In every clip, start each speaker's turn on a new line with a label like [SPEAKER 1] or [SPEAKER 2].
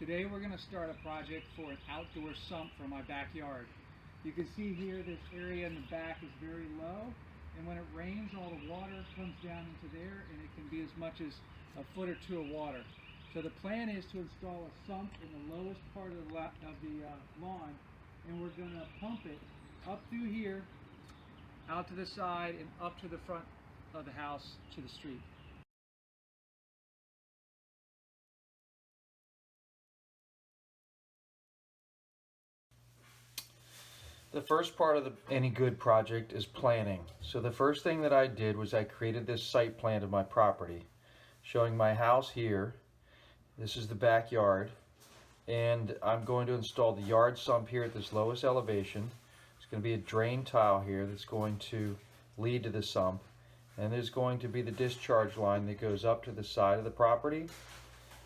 [SPEAKER 1] Today we're going to start a project for an outdoor sump for my backyard. You can see here this area in the back is very low, and when it rains all the water comes down into there, and it can be as much as a foot or two of water. So the plan is to install a sump in the lowest part of the lawn, and we're going to pump it up through here, out to the side, and up to the front of the house to the street.
[SPEAKER 2] The first part of any good project is planning. So the first thing that I did was I created this site plan of my property, showing my house here. This is the backyard, and I'm going to install the yard sump here at this lowest elevation. It's going to be a drain tile here that's going to lead to the sump, and there's going to be the discharge line that goes up to the side of the property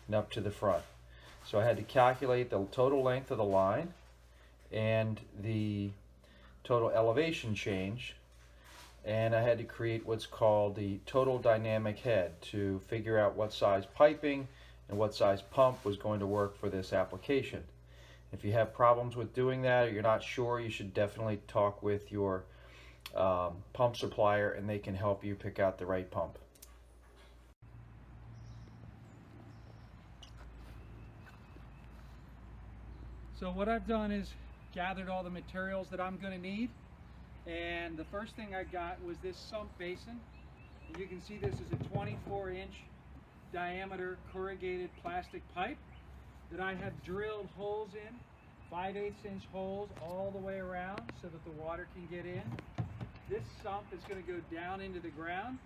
[SPEAKER 2] and up to the front. So I had to calculate the total length of the line and the total elevation change, and I had to create what's called the total dynamic head to figure out what size piping and what size pump was going to work for this application. If you have problems with doing that or you're not sure, you should definitely talk with your pump supplier, and they can help you pick out the right pump.
[SPEAKER 1] So what I've done is gathered all the materials that I'm going to need, and the first thing I got was this sump basin. And you can see this is a 24-inch diameter corrugated plastic pipe that I have drilled holes in, 5/8-inch holes all the way around so that the water can get in. This sump is going to go down into the ground,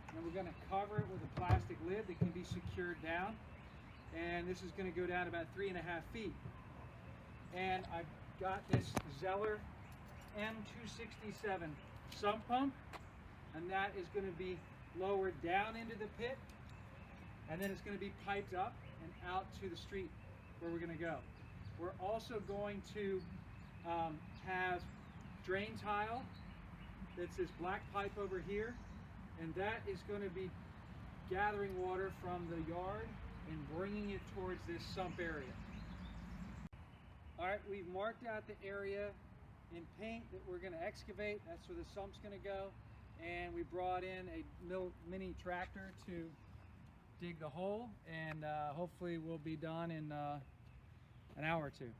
[SPEAKER 1] and we're going to cover it with a plastic lid that can be secured down, and this is going to go down about 3.5 feet. And I've got this Zeller M267 sump pump, and that is going to be lowered down into the pit, and then it's going to be piped up and out to the street where we're going to go. We're also going to have drain tile. That's this black pipe over here, and that is going to be gathering water from the yard and bringing it towards this sump area. Alright, we've marked out the area in paint that we're going to excavate. That's where the sump's going to go. And we brought in a mini tractor to dig the hole, and hopefully we'll be done in an hour or two.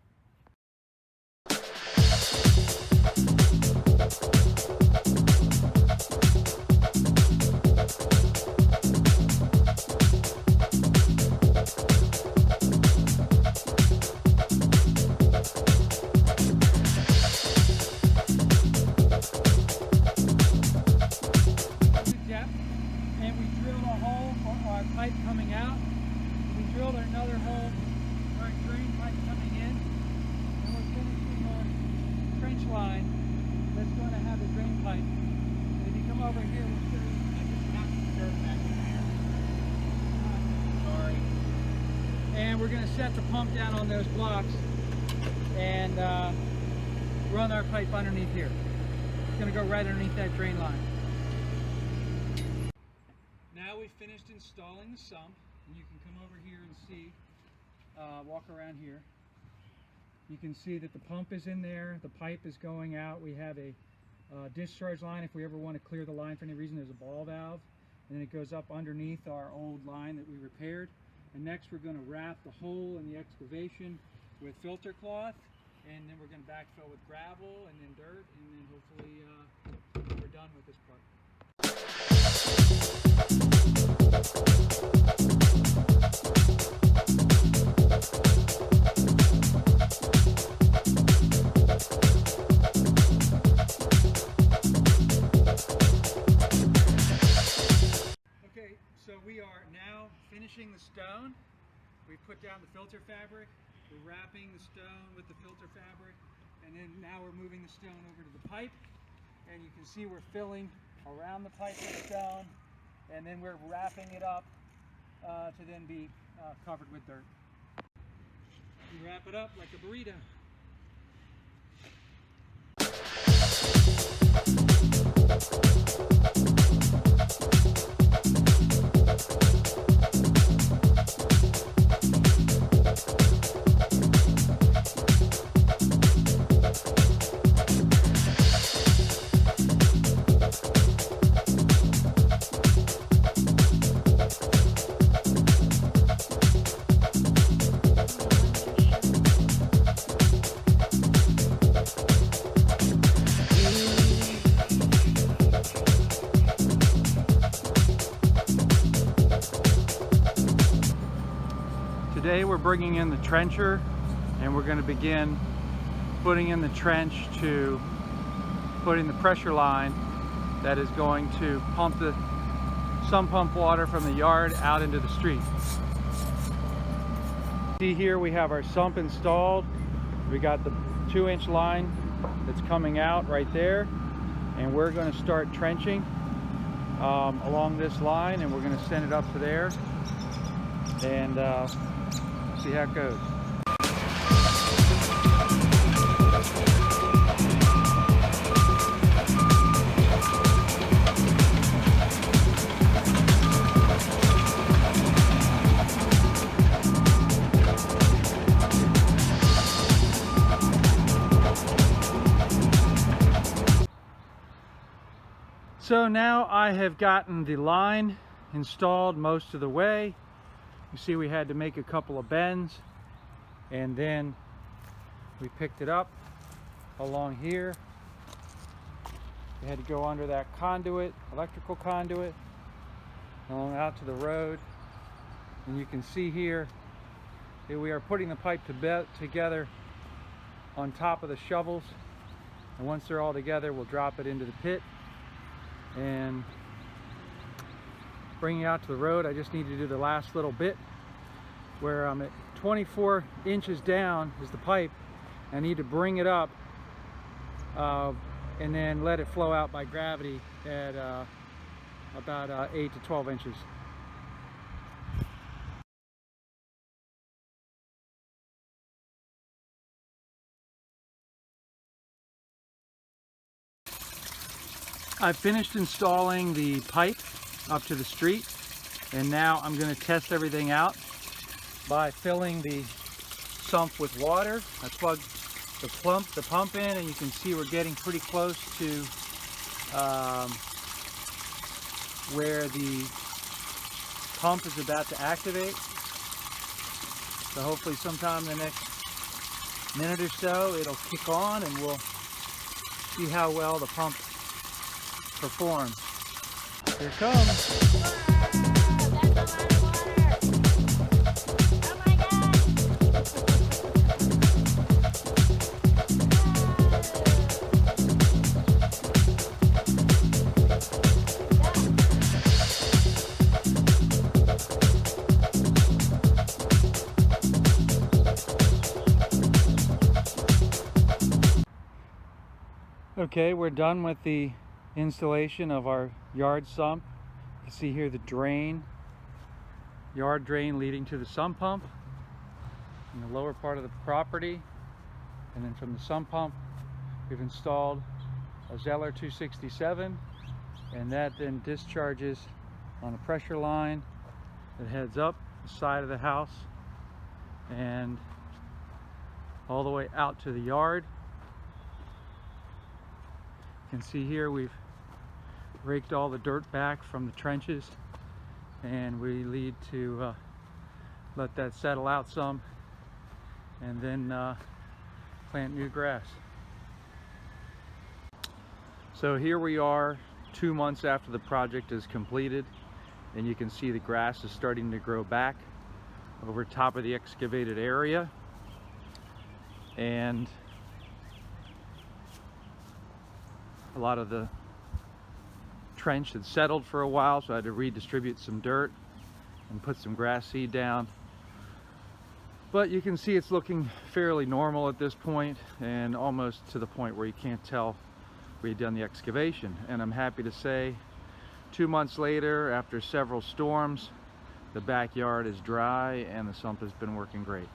[SPEAKER 1] Pipe coming out. We drilled another hole for our drain pipe coming in, and we're finishing our trench line that's going to have the drain pipe. And if you come over here, we'll show you. I just knocked the dirt back in there. Sorry. And we're going to set the pump down on those blocks and run our pipe underneath here. It's going to go right underneath that drain line. Now we've finished installing the sump, and you can come over here and see, walk around here. You can see that the pump is in there, the pipe is going out. We have a discharge line if we ever want to clear the line for any reason. There's a ball valve, and then it goes up underneath our old line that we repaired. And next we're going to wrap the hole in the excavation with filter cloth, and then we're going to backfill with gravel and then dirt, and then hopefully we're done with this part. Okay, so we are now finishing the stone. We put down the filter fabric. We're wrapping the stone with the filter fabric, and then now we're moving the stone over to the pipe, and you can see we're filling around the pipe with stone, and then we're wrapping it up to then be covered with dirt. You wrap it up like a burrito. Today we're bringing in the trencher and we're going to begin putting in the trench to put in the pressure line that is going to pump the sump pump water from the yard out into the street. See here we have our sump installed. We got the 2-inch line that's coming out right there, and we're going to start trenching along this line, and we're going to send it up to there and see how it goes. So now I have gotten the line installed most of the way. You see we had to make a couple of bends, and then we picked it up along here. We had to go under that conduit, electrical conduit, along out to the road. And you can see here that we are putting the pipe together on top of the shovels. And once they're all together, we'll drop it into the pit and bring it out to the road. I just need to do the last little bit where I'm at 24 inches down is the pipe. I need to bring it up and then let it flow out by gravity at about 8 to 12 inches. I finished installing the pipe up to the street, and now I'm going to test everything out by filling the sump with water. I plugged the pump in, and you can see we're getting pretty close to where the pump is about to activate. So hopefully sometime in the next minute or so it'll kick on, and we'll see how well the pump performs. Here it comes. Okay, we're done with the installation of our yard sump. You can see here the drain, yard drain leading to the sump pump in the lower part of the property. And then from the sump pump we've installed a Zeller 267, and that then discharges on a pressure line that heads up the side of the house and all the way out to the yard. You can see here we've raked all the dirt back from the trenches, and we need to let that settle out some and then plant new grass. So here we are 2 months after the project is completed, and you can see the grass is starting to grow back over top of the excavated area. And a lot of the trench had settled for a while, so I had to redistribute some dirt and put some grass seed down. But you can see it's looking fairly normal at this point, and almost to the point where you can't tell we had done the excavation. And I'm happy to say 2 months later, after several storms, the backyard is dry and the sump has been working great.